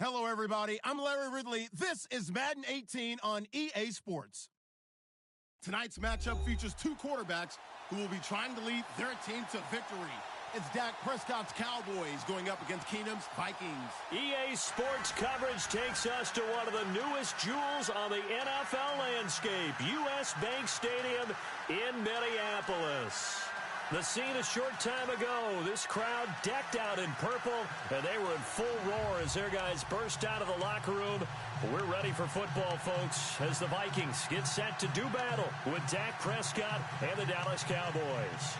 Hello, everybody. I'm Larry Ridley. This is Madden 18 on EA Sports. Tonight's matchup features two quarterbacks who will be trying to lead their team to victory. It's Dak Prescott's Cowboys going up against Keenum's Vikings. EA Sports coverage takes us to one of the newest jewels on the NFL landscape, US Bank Stadium in Minneapolis. The scene a short time ago, this crowd decked out in purple, and they were in full roar as their guys burst out of the locker room. We're ready for football, folks, as the Vikings get set to do battle with Dak Prescott and the Dallas Cowboys.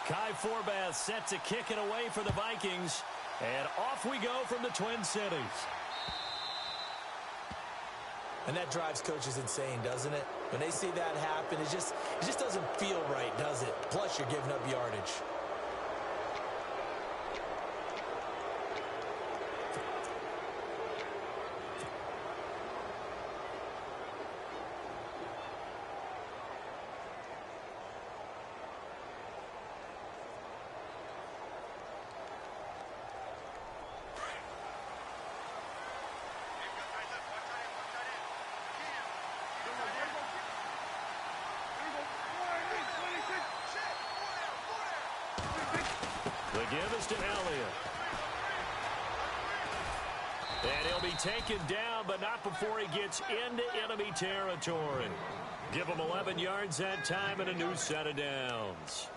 Kai Forbath set to kick it away for the Vikings. And off we go from the Twin Cities. And that drives coaches insane, doesn't it? When they see that happen, it just doesn't feel right, does it? Plus, you're giving up yardage. The give is to Elliott. And he'll be taken down, but not before he gets into enemy territory. Give him 11 yards that time and a new set of downs.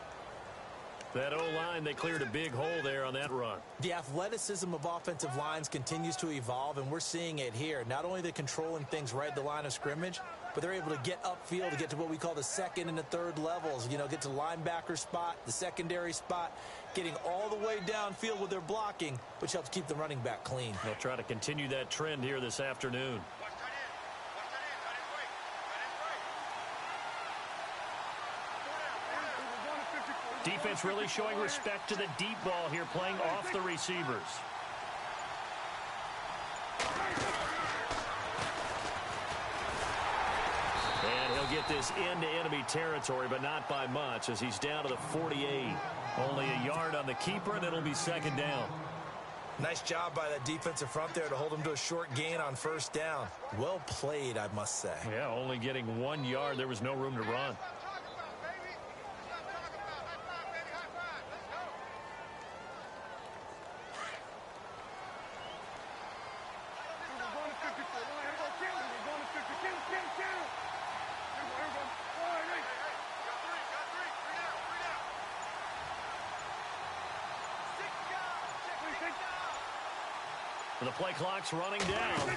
That O-line, they cleared a big hole there on that run. The athleticism of offensive lines continues to evolve, and we're seeing it here. Not only are they controlling things right at the line of scrimmage, but they're able to get upfield to get to what we call the second and the third levels. You know, get to the linebacker spot, the secondary spot, getting all the way downfield with their blocking, which helps keep the running back clean. They'll try to continue that trend here this afternoon. Defense really showing respect to the deep ball here, playing off the receivers. And he'll get this into enemy territory, but not by much, as he's down to the 48. Only a yard on the keeper, and it'll be second down. Nice job by that defensive front there to hold him to a short gain on first down. Well played, I must say. Yeah, only getting 1 yard. There was no room to run. The play clock's running down.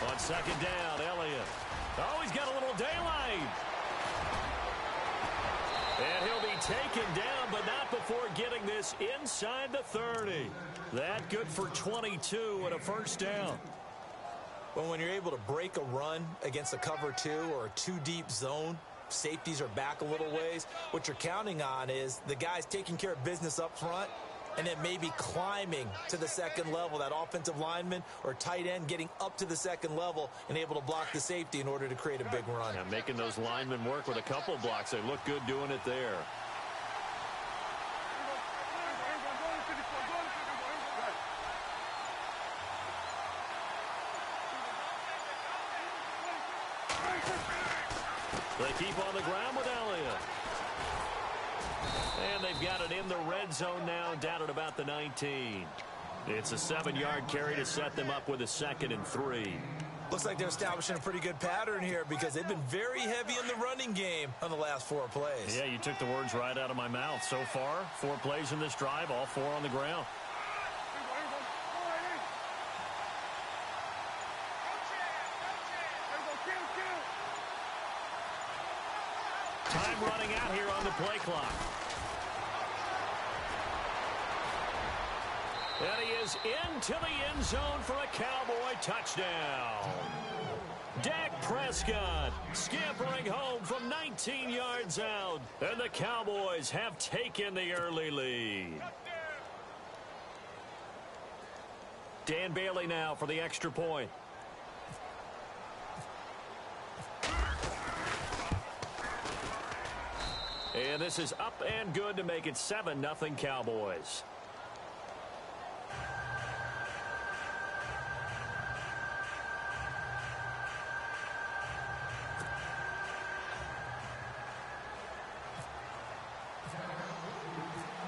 On second down, Elliott. Oh, he's got a little daylight. And he'll be taken down, but not before getting this inside the 30. That good for 22 and a first down. Well, when you're able to break a run against a cover two or a two-deep zone, safeties are back a little ways. What you're counting on is the guys taking care of business up front, and then maybe climbing to the second level, that offensive lineman or tight end getting up to the second level and able to block the safety in order to create a big run. Yeah, making those linemen work with a couple blocks. They look good doing it there. They keep on the ground with Elliott. And they've got it in the red zone now, down at about the 19. It's a 7-yard carry to set them up with a 2nd and 3. Looks like they're establishing a pretty good pattern here because they've been very heavy in the running game on the last 4 plays. Yeah, you took the words right out of my mouth. So far, 4 plays in this drive, all 4 on the ground. Time running out here on the play clock. And he is into the end zone for a Cowboy touchdown. Dak Prescott scampering home from 19 yards out. And the Cowboys have taken the early lead. Dan Bailey now for the extra point. And this is up and good to make it 7-0 Cowboys.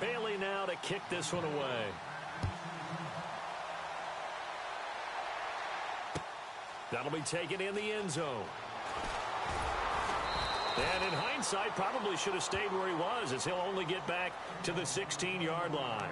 Bailey now to kick this one away. That'll be taken in the end zone. And in hindsight, probably should have stayed where he was, as he'll only get back to the 16-yard line.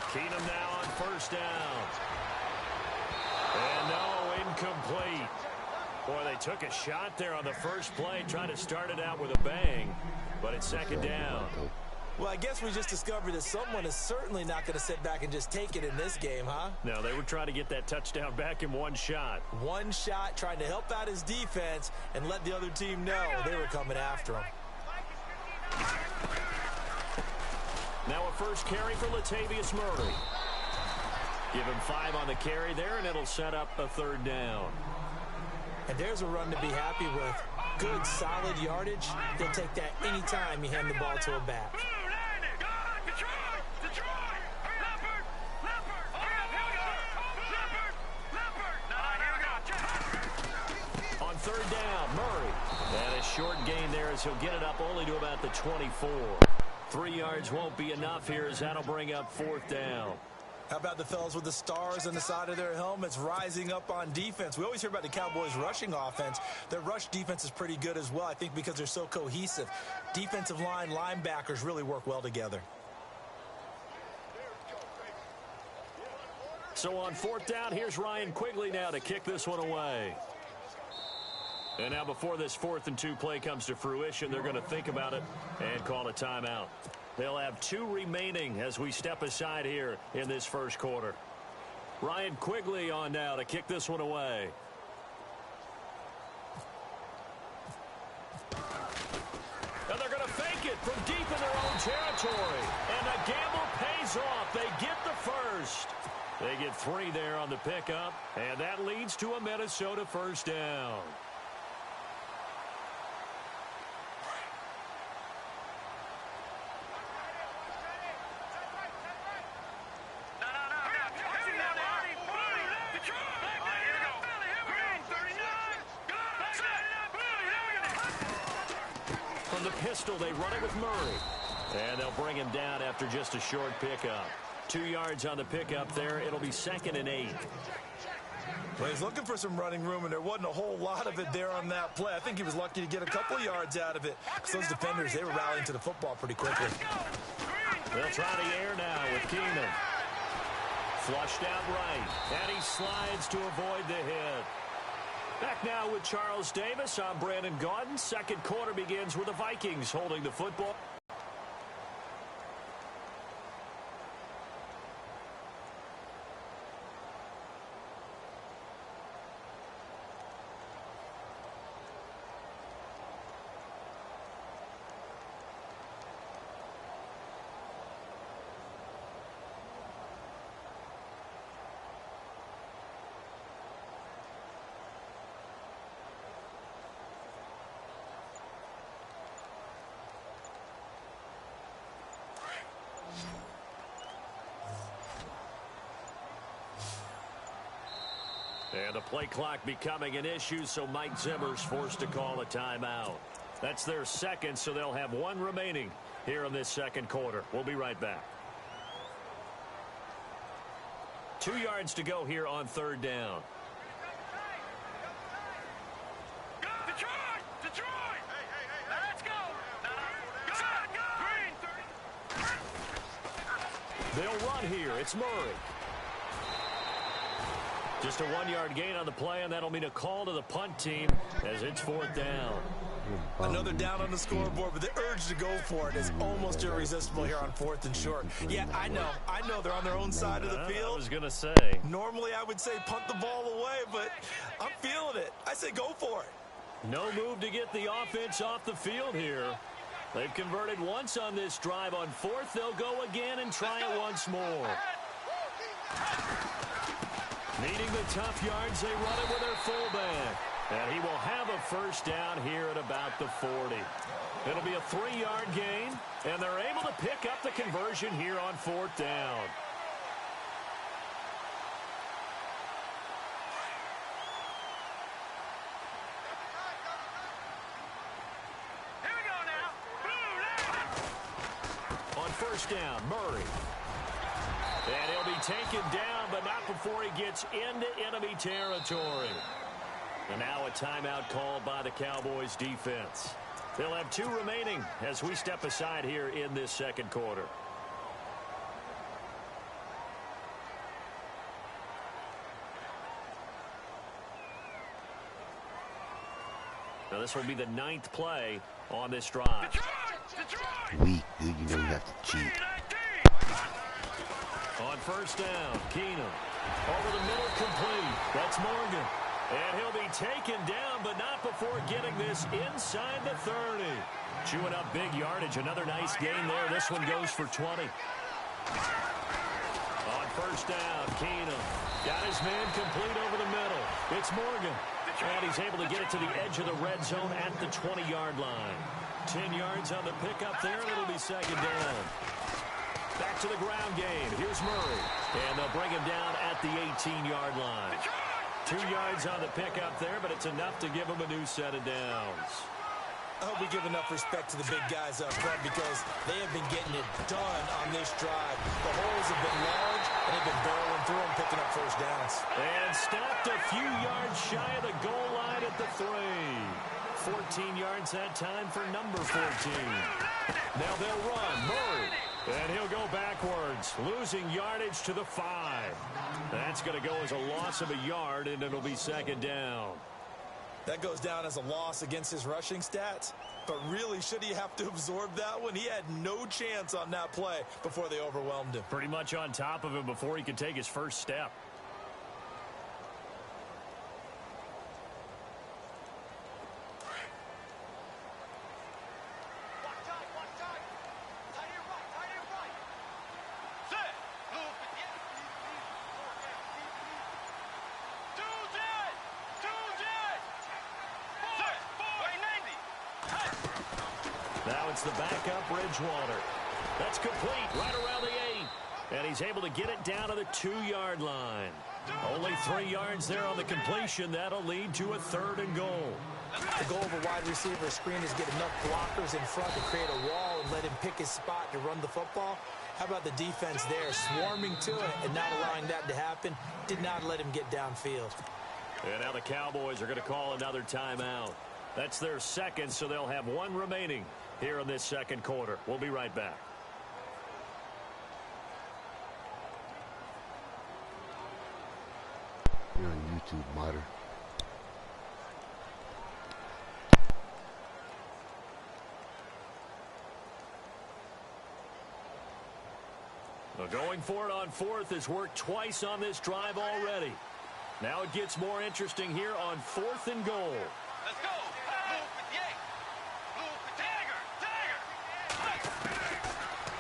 Keenum now on first down. And no, incomplete. Boy, they took a shot there on the first play, trying to start it out with a bang, but it's second down. Well, I guess we just discovered that someone is certainly not going to sit back and just take it in this game, huh? No, they were trying to get that touchdown back in one shot. One shot, trying to help out his defense and let the other team know they were coming after him. Now a first carry for Latavius Murray. Give him 5 on the carry there, and it'll set up a third down. And there's a run to be happy with. Good, solid yardage. They'll take that anytime you hand the ball to a back. On third down, Murray. And a short gain there as he'll get it up only to about the 24. 3 yards won't be enough here as that'll bring up fourth down. How about the fellas with the stars on the side of their helmets rising up on defense? We always hear about the Cowboys' rushing offense. Their rush defense is pretty good as well, I think, because they're so cohesive. Defensive line, linebackers really work well together. So on fourth down, here's Ryan Quigley now to kick this one away. And now before this 4th and 2 play comes to fruition, they're going to think about it and call a timeout. They'll have 2 remaining as we step aside here in this first quarter. Ryan Quigley on now to kick this one away. And they're going to fake it from deep in their own territory. And the gamble pays off. They get the first. They get 3 there on the pickup, and that leads to a Minnesota first down. From the pistol, they run it with Murray. And they'll bring him down after just a short pickup. 2 yards on the pickup there. It'll be 2nd and 8. Well, he's looking for some running room, and there wasn't a whole lot of it there on that play. I think he was lucky to get a couple of yards out of it, because those defenders, they were rallying to the football pretty quickly. They'll try the air now with Keenum. Flushed out right, and he slides to avoid the hit. Back now with Charles Davis. I'm Brandon Gaudin. Second quarter begins with the Vikings holding the football. And the play clock becoming an issue, so Mike Zimmer's forced to call a timeout. That's their second, so they'll have 1 remaining here in this second quarter. We'll be right back. 2 yards to go here on third down. Detroit! Let's go! They'll run here. It's Murray. Just a 1-yard gain on the play, and that'll mean a call to the punt team as it's 4th down. Another down on the scoreboard, but the urge to go for it is almost irresistible here on 4th and short. Yeah, I know they're on their own side of the field. I was going to say. Normally I would say punt the ball away, but I'm feeling it. I say go for it. No move to get the offense off the field here. They've converted once on this drive. On 4th, they'll go again and try it once more. Needing the tough yards, they run it with their fullback. And he will have a first down here at about the 40. It'll be a 3-yard gain, and they're able to pick up the conversion here on 4th down. Here we go now. On first down, Murray. And he'll be taken down, but not before he gets into enemy territory. And now a timeout called by the Cowboys defense. They'll have 2 remaining as we step aside here in this second quarter. Now this will be the 9th play on this drive. Weak, dude. You know you have to cheat. On first down, Keenum. Over the middle, complete. That's Morgan. And he'll be taken down, but not before getting this inside the 30. Chewing up big yardage. Another nice gain there. This one goes for 20. On first down, Keenum. Got his man complete over the middle. It's Morgan. And he's able to get it to the edge of the red zone at the 20-yard line. 10 yards on the pickup there, and it'll be second down. Back to the ground game. Here's Murray. And they'll bring him down at the 18-yard line. 2 yards on the pickup there, but it's enough to give him a new set of downs. I hope we give enough respect to the big guys up front because they have been getting it done on this drive. The holes have been large, and they've been barreling through them, picking up first downs. And stopped a few yards shy of the goal line at the 3. 14 yards that time for number 14. Now they'll run. Murray. And he'll go backwards, losing yardage to the 5. That's going to go as a loss of a yard, and it'll be second down. That goes down as a loss against his rushing stats. But really, should he have to absorb that one? He had no chance on that play before they overwhelmed him. Pretty much on top of him before he could take his first step. Now it's the backup, Bridgewater. That's complete right around the 8. And he's able to get it down to the 2-yard line. Only 3 yards there on the completion. That'll lead to a 3rd and goal. The goal of a wide receiver screen is get enough blockers in front to create a wall and let him pick his spot to run the football. How about the defense there, swarming to it and not allowing that to happen? Did not let him get downfield. And now the Cowboys are going to call another timeout. That's their second, so they'll have 1 remaining here in this second quarter. We'll be right back. You're on YouTube, Martyr. Well, going for it on 4th has worked twice on this drive already. Now it gets more interesting here on 4th and goal. Let's go.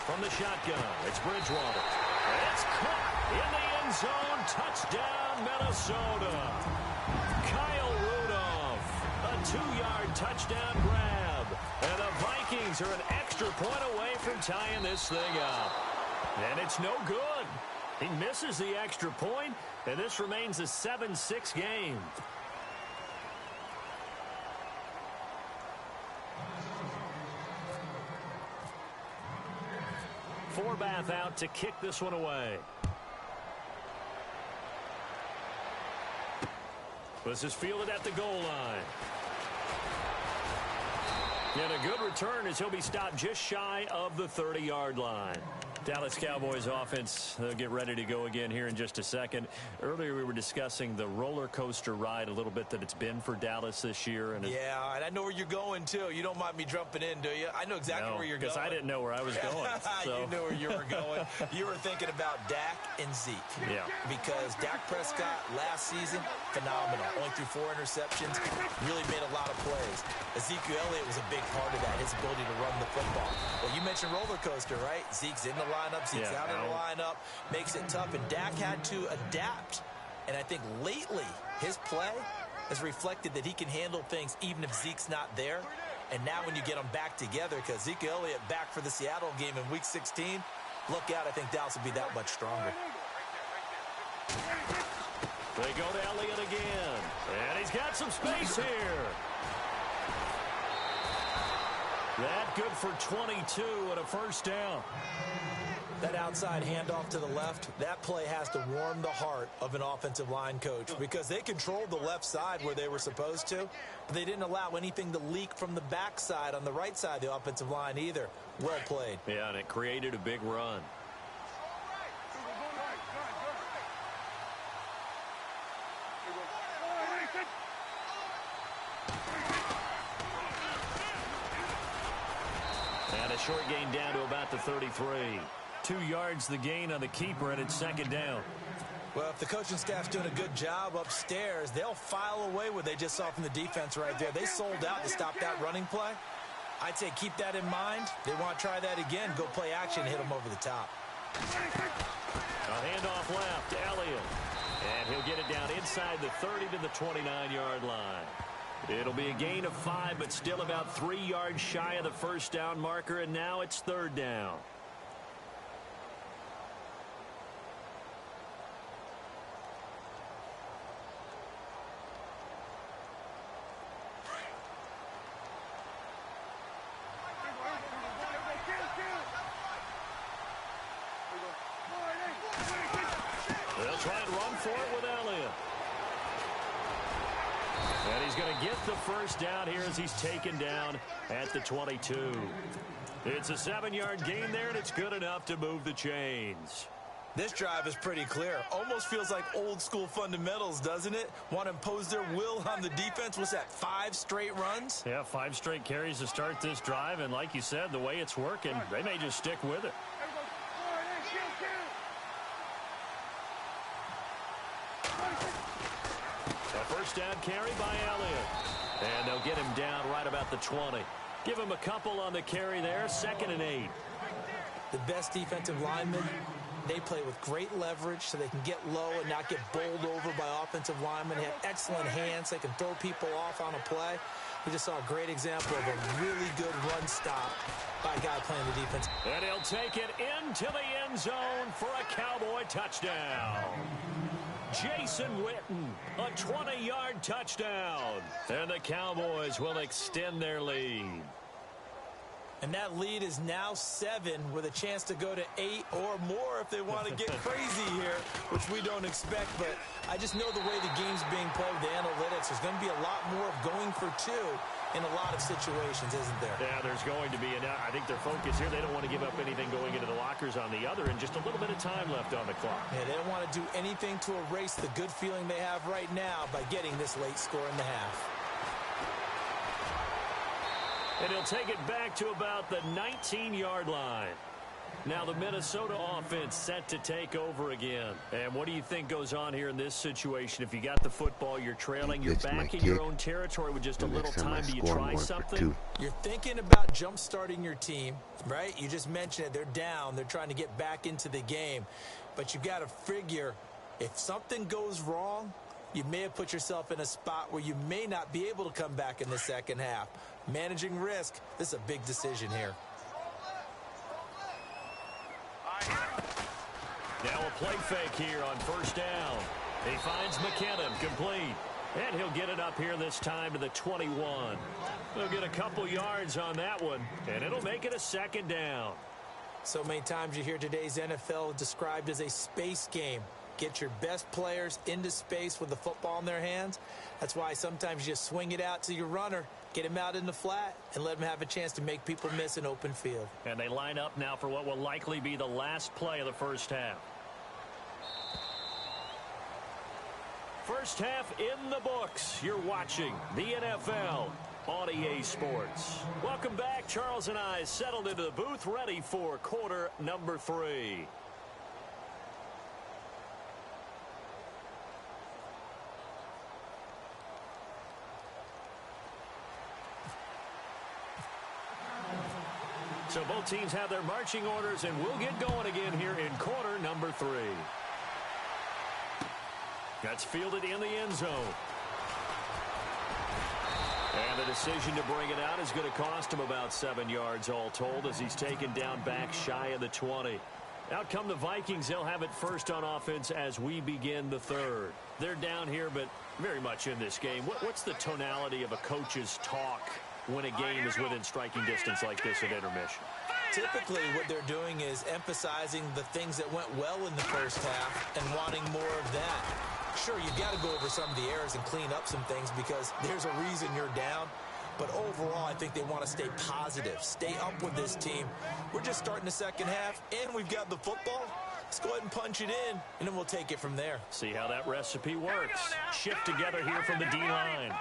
From the shotgun, it's Bridgewater. It's caught in the end zone. Touchdown, Minnesota. Kyle Rudolph, a 2-yard touchdown grab. And the Vikings are an extra point away from tying this thing up. And it's no good. He misses the extra point, and this remains a 7-6 game. Forbath out to kick this one away. This is fielded at the goal line. And a good return as he'll be stopped just shy of the 30-yard line. Dallas Cowboys offense, they'll get ready to go again here in just a second. Earlier we were discussing the roller coaster ride a little bit that it's been for Dallas this year. And yeah, and I know where you're going, too. You don't mind me jumping in, do you? I know exactly where you're going. Because I didn't know where I was going. So. You knew where you were going. You were thinking about Dak and Zeke. Yeah. Because Dak Prescott last season, phenomenal. Only threw 4 interceptions. Really made a lot of plays. Ezekiel Elliott was a big part of that, his ability to run the football. Well, you mentioned roller coaster, right? Zeke's in the lineup, Zeke's out of the lineup, makes it tough, and Dak had to adapt. And I think lately, his play has reflected that he can handle things even if Zeke's not there. And now when you get them back together, because Ezekiel Elliott back for the Seattle game in Week 16, look out, I think Dallas will be that much stronger. They go to Elliott again, and he's got some space here. That good for 22 and a first down. That outside handoff to the left, that play has to warm the heart of an offensive line coach because they controlled the left side where they were supposed to, but they didn't allow anything to leak from the backside on the right side of the offensive line either. Well played. Yeah, and it created a big run. And a short gain down to about the 33. 2 yards the gain on the keeper, and it's second down. Well, if the coaching staff's doing a good job upstairs, they'll file away what they just saw from the defense right there. They sold out to stop that running play. I'd say keep that in mind. They want to try that again. Go play action, hit them over the top. A handoff left, Elliott. And he'll get it down inside the 30 to the 29-yard line. It'll be a gain of 5, but still about 3 yards shy of the first down marker, and now it's third down. They'll try and run for it with Elliott. And he's going to get the first down here as he's taken down at the 22. It's a 7-yard gain there, and it's good enough to move the chains. This drive is pretty clear. Almost feels like old school fundamentals, doesn't it? Want to impose their will on the defense. What's that, 5 straight runs? Yeah, 5 straight carries to start this drive, and like you said, the way it's working, they may just stick with it. A first down carry by Elliott. And they'll get him down right about the 20. Give him a couple on the carry there, 2nd and 8. The best defensive linemen, they play with great leverage so they can get low and not get bowled over by offensive linemen. They have excellent hands. They can throw people off on a play. We just saw a great example of a really good run stop by a guy playing the defense. And he'll take it into the end zone for a Cowboy touchdown. Jason Witten, a 20-yard touchdown. And the Cowboys will extend their lead. And that lead is now 7 with a chance to go to 8 or more if they want to get crazy here, which we don't expect. But I just know the way the game's being played with the analytics, there's going to be a lot more of going for 2 in a lot of situations, isn't there? Yeah, there's going to be. And I think their focus here, they don't want to give up anything going into the lockers on the other, and just a little bit of time left on the clock. Yeah, they don't want to do anything to erase the good feeling they have right now by getting this late score in the half. And he'll take it back to about the 19-yard line. Now the Minnesota offense set to take over again. And what do you think goes on here in this situation? If you got the football, you're trailing, you're back in your own territory with just a little time. Do you try something? You're thinking about jump-starting your team, right? You just mentioned it. They're down. They're trying to get back into the game. But you got to figure if something goes wrong, you may have put yourself in a spot where you may not be able to come back in the second half. Managing risk, this is a big decision here. Now a play fake here on first down. He finds McKinnon, complete. And he'll get it up here this time to the 21. He'll get a couple yards on that one, and it'll make it a second down. So many times you hear today's NFL described as a space game. Get your best players into space with the football in their hands. That's why sometimes you just swing it out to your runner. Get him out in the flat and let him have a chance to make people miss an open field. And they line up now for what will likely be the last play of the first half. First half in the books. You're watching the NFL on EA Sports. Welcome back. Charles and I settled into the booth, ready for quarter number 3. So both teams have their marching orders, and we'll get going again here in quarter number 3. That's fielded in the end zone. And the decision to bring it out is going to cost him about 7 yards all told as he's taken down back shy of the 20. Out come the Vikings. They'll have it first on offense as we begin the third. They're down here, but very much in this game. What's the tonality of a coach's talk when a game is within striking distance like this at intermission? Typically, what they're doing is emphasizing the things that went well in the first half and wanting more of that. Sure, you've got to go over some of the errors and clean up some things because there's a reason you're down. But overall, I think they want to stay positive, stay up with this team. We're just starting the second half, and we've got the football. Let's go ahead and punch it in, and then we'll take it from there. See how that recipe works. Shift together here from the D-line.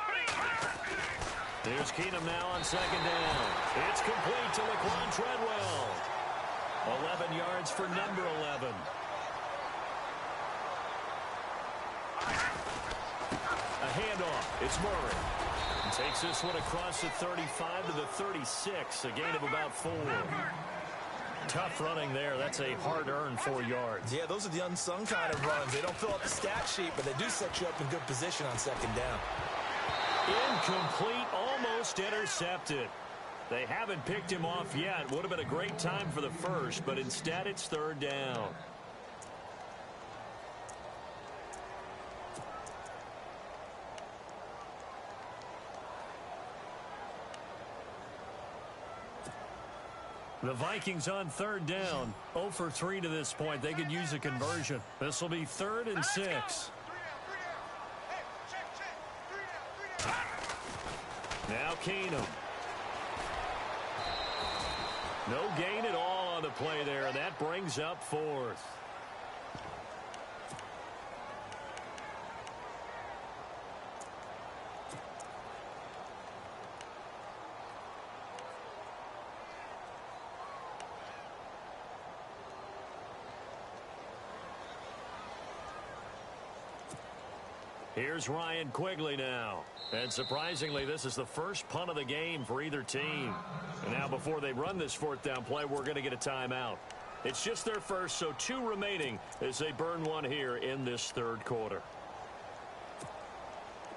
There's Keenum now on second down. It's complete to Laquan Treadwell. 11 yards for number 11. A handoff. It's Murray. And takes this one across the 35 to the 36. A gain of about 4. Tough running there. That's a hard-earned 4 yards. Yeah, those are the unsung kind of runs. They don't fill up the stat sheet, but they do set you up in good position on second down. Incomplete, almost intercepted. They haven't picked him off yet. Would have been a great time for the first, but instead it's third down. The Vikings on third down. 0 for 3 to this point. They could use a conversion. This will be 3rd and 6. Now Keenum. No gain at all on the play there, and that brings up 4th. Here's Ryan Quigley now. And surprisingly, this is the first punt of the game for either team. And now before they run this 4th down play, we're going to get a timeout. It's just their first, so 2 remaining as they burn one here in this third quarter.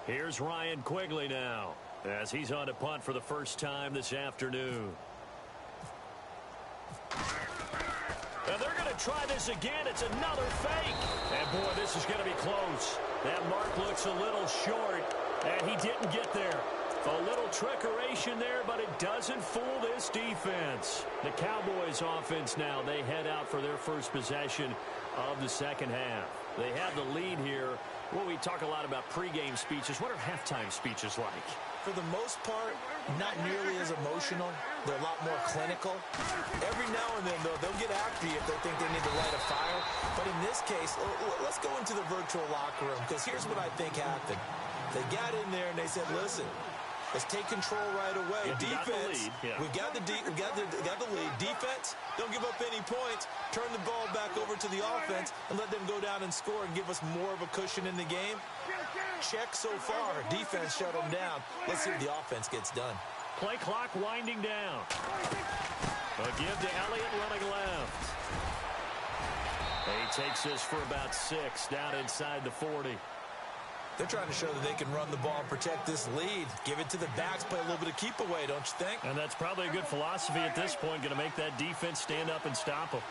Here's Ryan Quigley now as he's on to punt for the first time this afternoon. And they're going to try this again. It's another fake. And, boy, this is going to be close. That mark looks a little short, and he didn't get there. A little trickeration there, but it doesn't fool this defense. The Cowboys offense now, they head out for their first possession of the second half. They have the lead here. Well, we talk a lot about pregame speeches. What are halftime speeches like? For the most part, not nearly as emotional. They're a lot more clinical. Every now and then, though, they'll get after you if they think they need to light a fire. But in this case, let's go into the virtual locker room, because here's what I think happened. They got in there and they said, listen, let's take control right away. Yeah, Defense, we got the lead. Defense, don't give up any points. Turn the ball back over to the offense and let them go down and score and give us more of a cushion in the game. Check so far. Defense shut them down. Let's see if the offense gets done. Play clock winding down. A give to Elliott running left. He takes this for about 6 down inside the 40. They're trying to show that they can run the ball and protect this lead. Give it to the backs, play a little bit of keep away, don't you think? And that's probably a good philosophy at this point, going to make that defense stand up and stop them.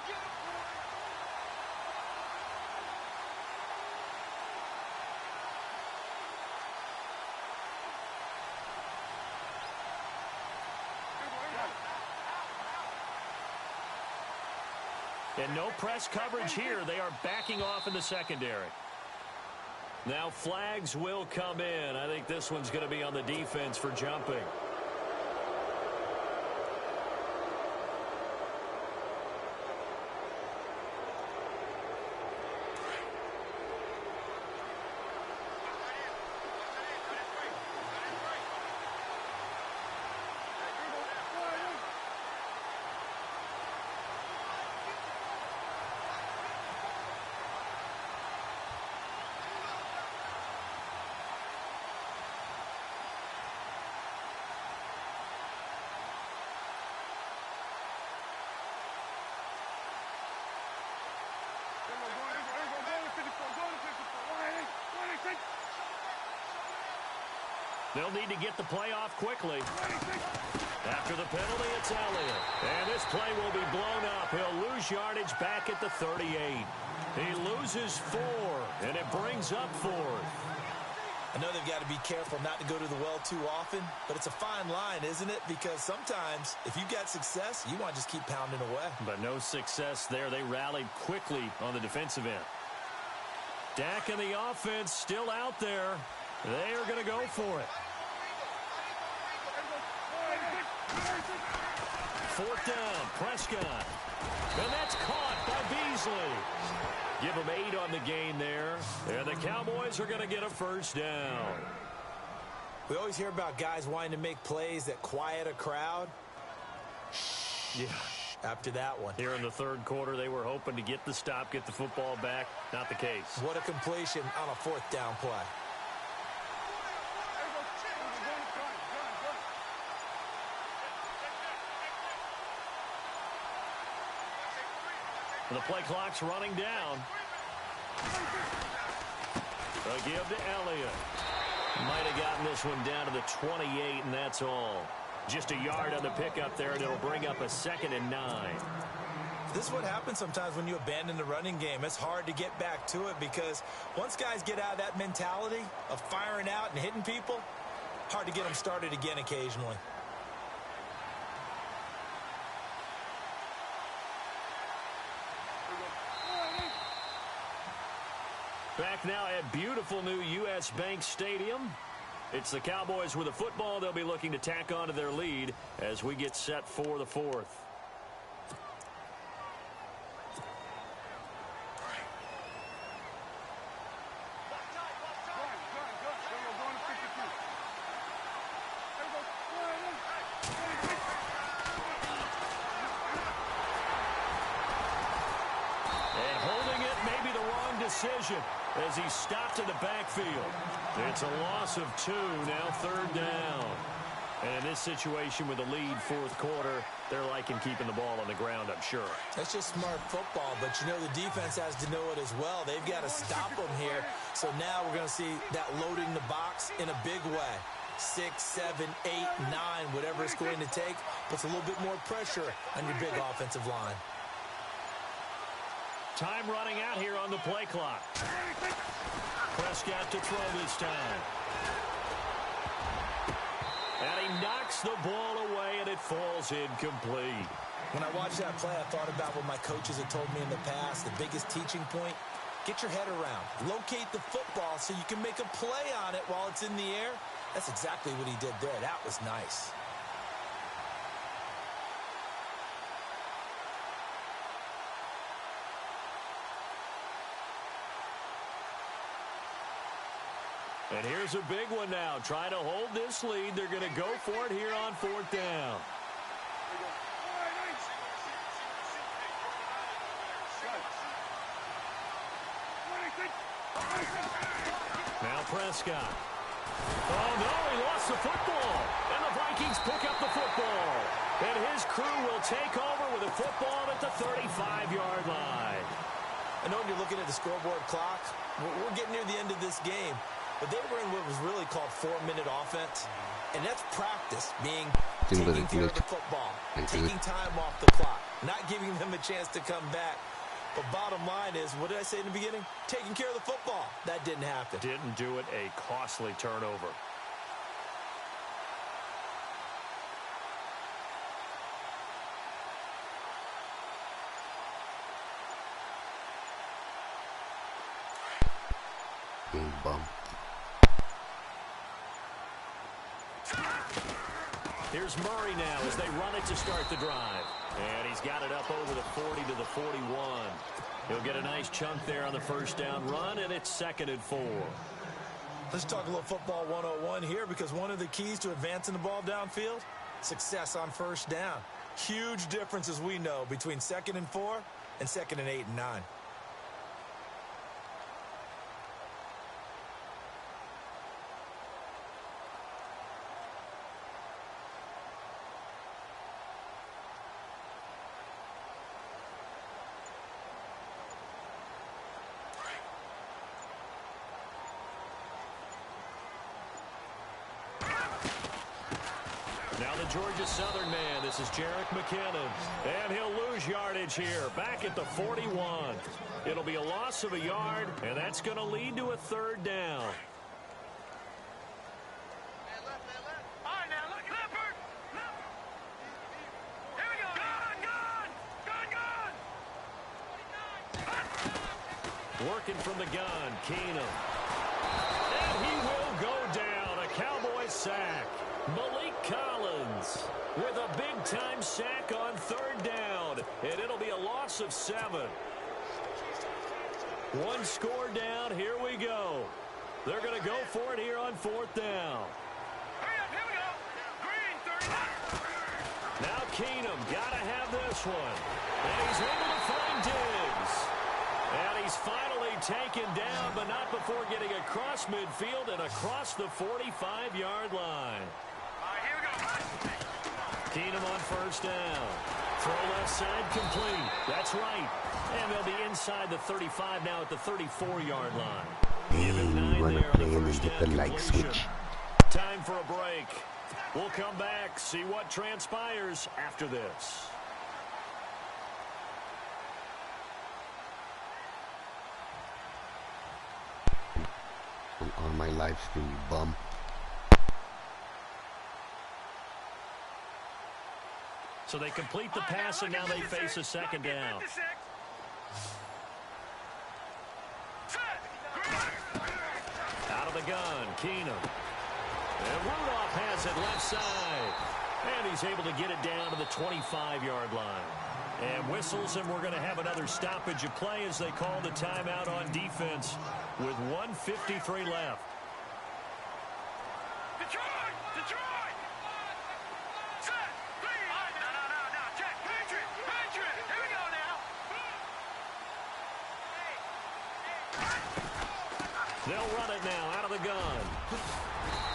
And no press coverage here. They are backing off in the secondary. Now flags will come in. I think this one's going to be on the defense for jumping. They'll need to get the play off quickly. After the penalty, it's Elliott. And this play will be blown up. He'll lose yardage back at the 38. He loses 4, and it brings up 4th. I know they've got to be careful not to go to the well too often, but it's a fine line, isn't it? Because sometimes, if you've got success, you want to just keep pounding away. But no success there. They rallied quickly on the defensive end. Dak and the offense still out there. They are going to go for it. 4th down, Prescott. And that's caught by Beasley. Give them 8 on the gain there. And the Cowboys are going to get a 1st down. We always hear about guys wanting to make plays that quiet a crowd. Yeah. After that one. Here in the 3rd quarter, they were hoping to get the stop, get the football back. Not the case. What a completion on a 4th down play. And the play clock's running down. A give to Elliott. Might have gotten this one down to the 28, and that's all. Just a yard on the pickup there, and it'll bring up a 2nd and 9. This is what happens sometimes when you abandon the running game. It's hard to get back to it because once guys get out of that mentality of firing out and hitting people, hard to get them started again occasionally. Back now at beautiful new U.S. Bank Stadium. It's the Cowboys with a football. They'll be looking to tack on to their lead as we get set for the 4th. Decision as he stopped in the backfield. It's a loss of 2, now 3rd down. And in this situation with the lead 4th quarter, they're liking keeping the ball on the ground, I'm sure. That's just smart football, but you know the defense has to know it as well. They've got to stop them here. So now we're going to see that loading the box in a big way. 6, 7, 8, 9, whatever it's going to take, puts a little bit more pressure on your big offensive line. Time running out here on the play clock. Prescott to throw this time. And he knocks the ball away, and it falls incomplete. When I watched that play, I thought about what my coaches had told me in the past. The biggest teaching point, get your head around. Locate the football so you can make a play on it while it's in the air. That's exactly what he did there. That was nice. And here's a big one now. Trying to hold this lead. They're going to go for it here on 4th down. Now Prescott. Oh, no, he lost the football. And the Vikings pick up the football. And his crew will take over with a football at the 35-yard line. I know when you're looking at the scoreboard clock, we're getting near the end of this game. But they were in what was really called 4-minute offense. And that's practice, taking care of the football, taking time off the clock, not giving them a chance to come back. But bottom line is, what did I say in the beginning? Taking care of the football. That didn't happen. Didn't do it. A costly turnover. Game bum. Here's Murray now as they run it to start the drive. And he's got it up over the 40 to the 41. He'll get a nice chunk there on the 1st down run, and it's 2nd and 4. Let's talk a little football 101 here, because one of the keys to advancing the ball downfield, success on 1st down. Huge difference, as we know, between 2nd and 4 and 2nd and 8 and 9. Georgia Southern man. This is Jerick McKinnon. And he'll lose yardage here. Back at the 41. It'll be a loss of a yard, and that's going to lead to a third down. Working from the gun, Keenum. And he will go down. A Cowboy sack. Malik Collins with a big-time sack on third down. And it'll be a loss of 7. One score down. Here we go. They're going to go for it here on fourth down. Here we go. Green, 39. Now Keenum got to have this one. And he's able to find Diggs. And he's finally taken down, but not before getting across midfield and across the 45-yard line. Here we go. Keenum on first down. Throw left side complete. That's right. And they'll be inside the 35 now at the 34-yard line. Dang, we want to play and then get the light switch. Time for a break. We'll come back, see what transpires after this. On my live stream, you bum. So they complete the pass, and now they face a second down. Out of the gun, Keenum. And Rudolph has it left side. And he's able to get it down to the 25-yard line. And whistles, and we're going to have another stoppage of play as they call the timeout on defense with 1:53 left. Detroit! Detroit! Set! 3! No. Check. Patriot! Here we go now. They'll run it now out of the gun.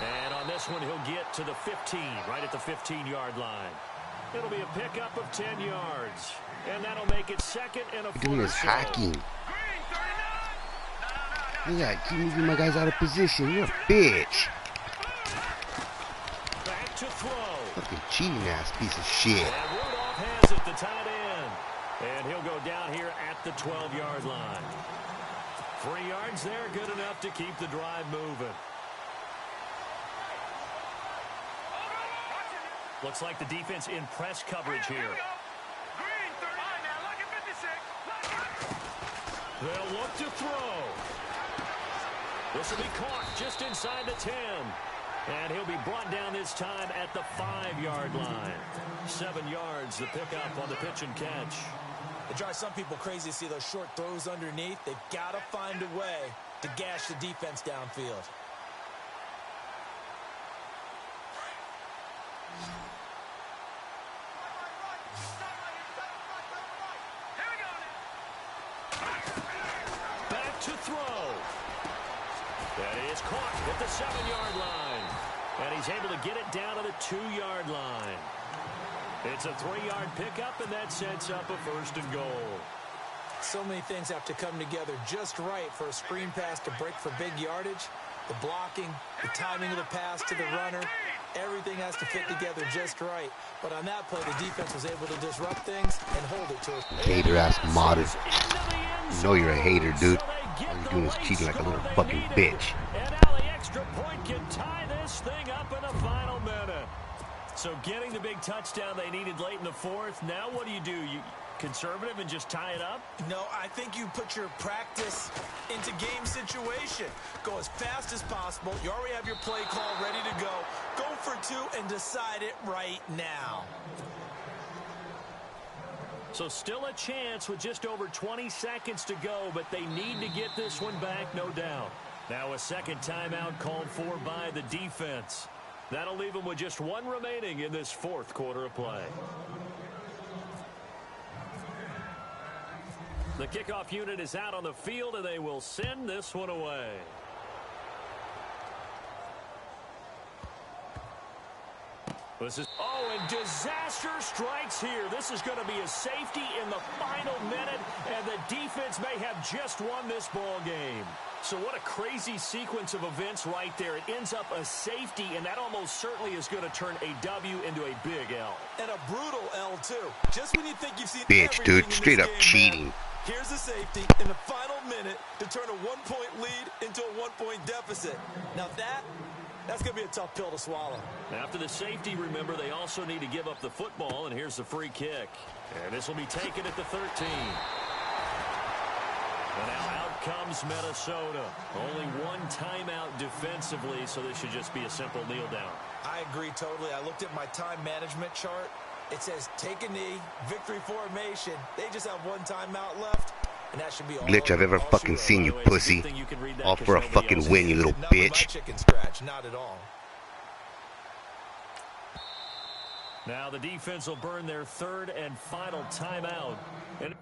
And on this one, he'll get to the 15, right at the 15-yard line. It'll be a pickup of 10 yards. And that'll make it second and a foot. Doing is hacking. Yeah, keep moving my guys out of position. You're a bitch. Back to throw. Fucking cheating ass piece of shit. And Rudolph has it, the tight end. And he'll go down here at the 12-yard line. 3 yards there, good enough to keep the drive moving. Looks like the defense in press coverage here. Green, 39. Now look at 56. They'll look to throw. This will be caught just inside the 10. And he'll be brought down this time at the 5-yard line. 7 yards, the pickup on the pitch and catch. It drives some people crazy to see those short throws underneath. They've got to find a way to gash the defense downfield. Back to throw. That is caught at the 7-yard line. And he's able to get it down to the 2-yard line. It's a 3-yard pickup, and that sets up a first and goal. So many things have to come together just right for a screen pass to break for big yardage. The blocking, the timing of the pass to the runner, everything has to fit together just right. But on that play, the defense was able to disrupt things and hold it to us. Hater-ass modern. You know you're a hater, dude. All you're doing is cheating like a little fucking bitch. And now the extra point can tie this thing up in the final minute. So getting the big touchdown they needed late in the fourth. Now what do? You conservative and just tie it up? No, I think you put your practice into game situation. Go as fast as possible. You already have your play call ready to go. Go for 2 and decide it right now. So still a chance with just over 20 seconds to go, but they need to get this one back, no doubt. Now a second timeout called for by the defense. That'll leave them with just 1 remaining in this fourth quarter of play. The kickoff unit is out on the field, and they will send this one away. And disaster strikes here. This is going to be a safety in the final minute, and the defense may have just won this ball game. So what a crazy sequence of events right there. It ends up a safety, and that almost certainly is going to turn a W into a big L. And a brutal L, too. Just when you think you've seen bitch, dude, straight up cheating. Here's a safety in the final minute to turn a 1-point lead into a 1-point deficit. Now that's going to be a tough pill to swallow. After the safety, remember, they also need to give up the football, and here's the free kick. And this will be taken at the 13. And now out comes Minnesota. Only one timeout defensively, so this should just be a simple kneel down. I agree totally. I looked at my time management chart. It says take a knee, victory formation. They just have one timeout left. And that should be all glitch I've ever fucking seen, you pussy. All for a fucking win, you little bitch. Chicken scratch, not at all. Now the defense will burn their third and final timeout. And